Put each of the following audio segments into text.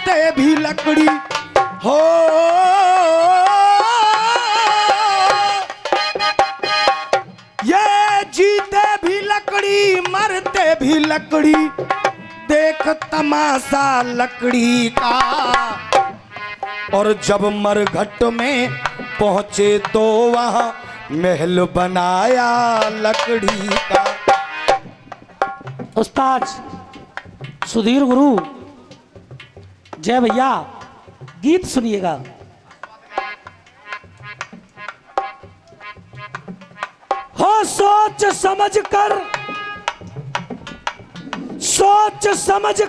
मरते भी लकड़ी हो, ये जीते भी लकड़ी मरते भी लकड़ी, देख तमाशा लकड़ी का। और जब मरघट में पहुंचे तो वहां महल बनाया लकड़ी का। उस्ताद सुधीर गुरु जय भैया, गीत सुनिएगा। हो सोच समझ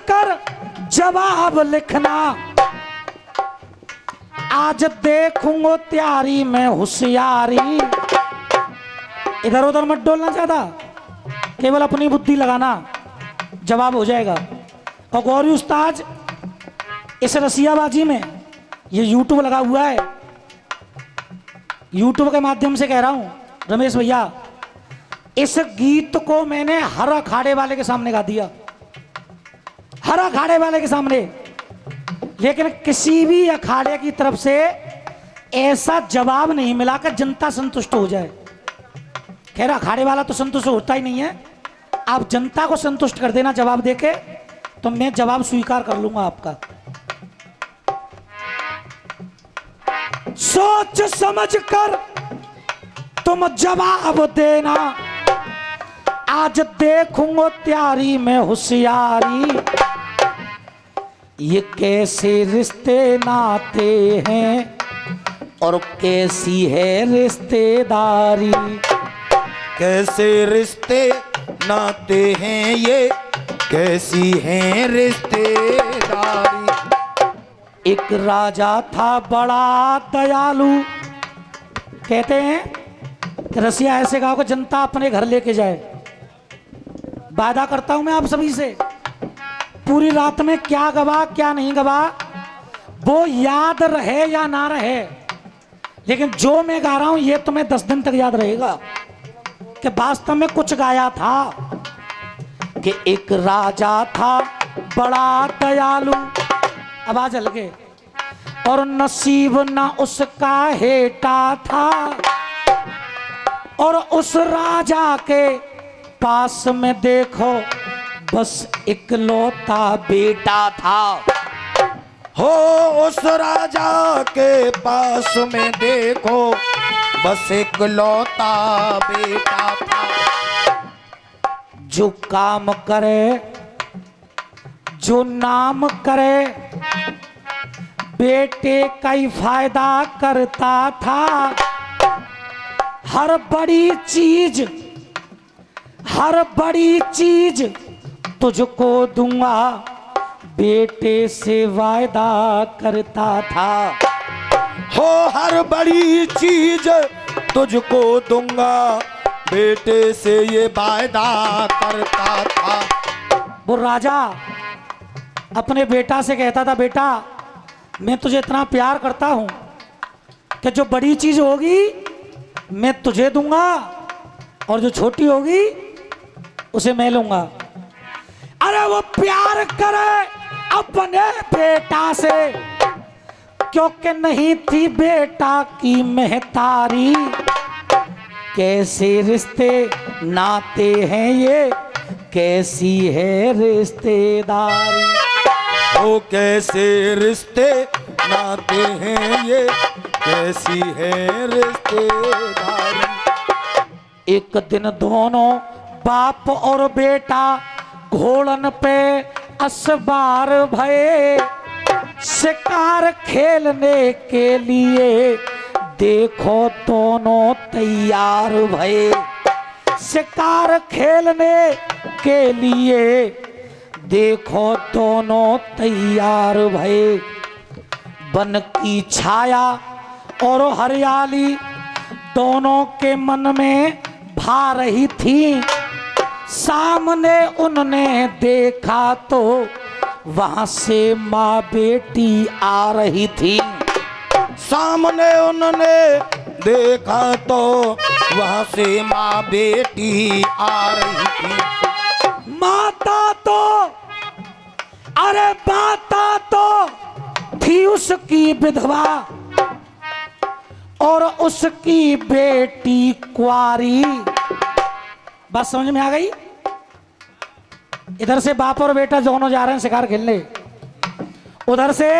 कर जवाब लिखना, आज देखूंगा त्यारी में होशियारी। इधर उधर मत डोलना ज्यादा, केवल अपनी बुद्धि लगाना, जवाब हो जाएगा। और गौरी उस्ताद इस रसियाबाजी में, ये यूट्यूब लगा हुआ है, यूट्यूब के माध्यम से कह रहा हूं रमेश भैया, इस गीत को मैंने हर अखाड़े वाले के सामने गा दिया, हर अखाड़े वाले के सामने, लेकिन किसी भी अखाड़े की तरफ से ऐसा जवाब नहीं मिला कि जनता संतुष्ट हो जाए। खैर अखाड़े वाला तो संतुष्ट होता ही नहीं है, आप जनता को संतुष्ट कर देना जवाब देके, तो मैं जवाब स्वीकार कर लूंगा आपका। सोच समझ कर तुम जवाब देना, आज देखूंगा त्यारी में होशियारी। ये कैसे रिश्ते नाते हैं और कैसी है रिश्तेदारी, कैसे रिश्ते नाते हैं ये, कैसी है रिश्तेदारी। एक राजा था बड़ा दयालु, कहते हैं कि रसिया ऐसे गांव को जनता अपने घर लेके जाए। वादा करता हूं मैं आप सभी से, पूरी रात में क्या गवा क्या नहीं गवा वो याद रहे या ना रहे, लेकिन जो मैं गा रहा हूं ये तुम्हें 10 दिन तक याद रहेगा कि वास्तव में कुछ गाया था। कि एक राजा था बड़ा दयालु, आवाज अलगे, और नसीब ना उसका हेटा था, और उस राजा के पास में देखो बस इकलौता बेटा था। हो उस राजा के पास में देखो बस इकलौता बेटा था। जो काम करे जो नाम करे बेटे का ही फायदा करता था। हर बड़ी चीज तुझको दूंगा बेटे से वायदा करता था। हो हर बड़ी चीज तुझको दूंगा बेटे से ये वायदा करता था। वो राजा अपने बेटा से कहता था, बेटा मैं तुझे इतना प्यार करता हूं कि जो बड़ी चीज होगी मैं तुझे दूंगा और जो छोटी होगी उसे मैं लूंगा। अरे वो प्यार करे अपने बेटा से क्योंकि नहीं थी बेटा की महतारी। कैसे रिश्ते नाते हैं ये, कैसी है रिश्तेदारी। ओ कैसे रिश्ते नाते हैं ये, कैसी है रिश्तेदारी। एक दिन दोनों बाप और बेटा घोड़न पे असवार भये, शिकार खेलने के लिए देखो दोनों तैयार भये। शिकार खेलने के लिए देखो दोनों तैयार भये। वन की छाया और हरियाली दोनों के मन में भा रही थी। सामने उनने देखा तो वहां से माँ बेटी आ रही थी। सामने उन्होंने देखा तो वहां से माँ बेटी आ रही थी। अरे माता तो थी उसकी विधवा और उसकी बेटी कुंवारी। बात समझ में आ गई? इधर से बाप और बेटा दोनों जा रहे हैं शिकार खेलने, उधर से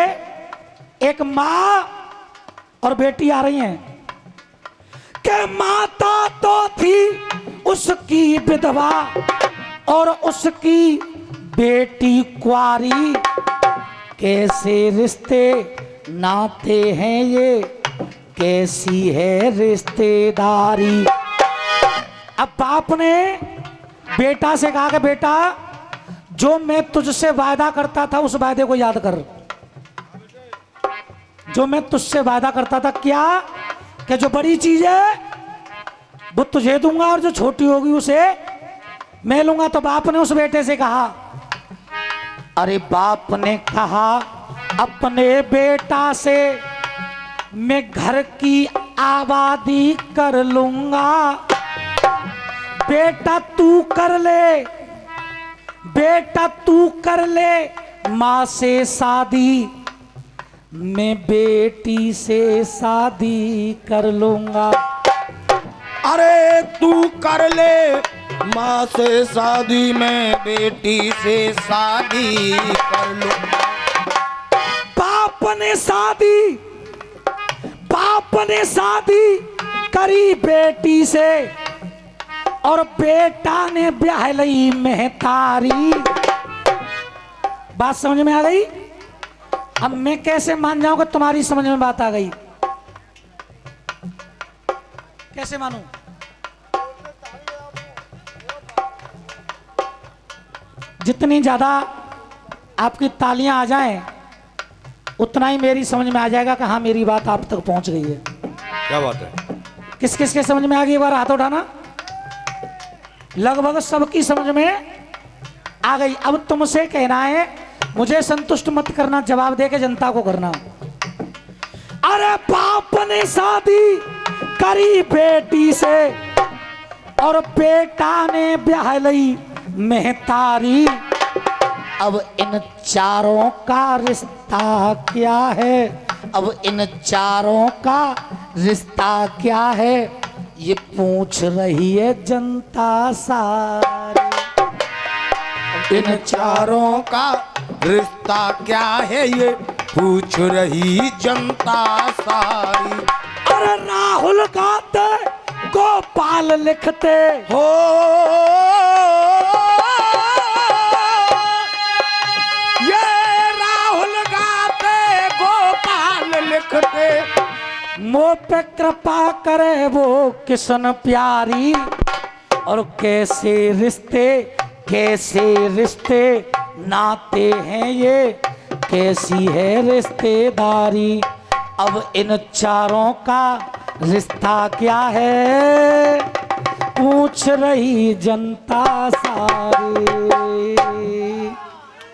एक माँ और बेटी आ रही हैं कि माता तो थी उसकी विधवा और उसकी बेटी कुंवारी, कैसे रिश्ते नाते हैं ये, कैसी है रिश्तेदारी। अब बाप ने बेटा से कहा कि बेटा जो मैं तुझसे वादा करता था उस वादे को याद कर। जो मैं तुझसे वादा करता था क्या, कि जो बड़ी चीज है वो तुझे दूंगा और जो छोटी होगी उसे मैं लूंगा। तो बाप ने उस बेटे से कहा, अरे बाप ने कहा अपने बेटा से मैं घर की आबादी कर लूंगा, बेटा तू कर ले, बेटा तू कर ले माँ से शादी, मैं बेटी से शादी कर लूंगा। अरे तू कर ले माँ से शादी, मैं बेटी से शादी कर लूं। बाप ने शादी करी बेटी से और बेटा ने ब्याह लई मेहतारी। बात समझ में आ गई? अब मैं कैसे मान जाऊं कि तुम्हारी समझ में बात आ गई? कैसे मानूं? जितनी ज्यादा आपकी तालियां आ जाएं उतना ही मेरी समझ में आ जाएगा कि हाँ मेरी बात आप तक पहुंच गई है। क्या बात है? किस किस के समझ में आ गई? एक बार हाथ उठाना। लगभग सबकी समझ में आ गई। अब तुमसे कहना है, मुझे संतुष्ट मत करना, जवाब दे के जनता को करना। अरे बाप ने शादी करी बेटी से और बेटा ने ब्याह लई मेहतारी। अब इन चारों का रिश्ता क्या है? अब इन चारों का रिश्ता क्या है? ये पूछ रही है जनता सारी। इन चारों का रिश्ता क्या है, ये पूछ रही जनता सारी। अरे राहुल गाते गोपाल लिखते हो ये राहुल गाते गोपाल लिखते, मुँह पे कृपा करे वो किशन प्यारी। और कैसे रिश्ते नाते हैं ये, कैसी है रिश्तेदारी। अब इन चारों का रिश्ता क्या है? पूछ रही जनता सारी।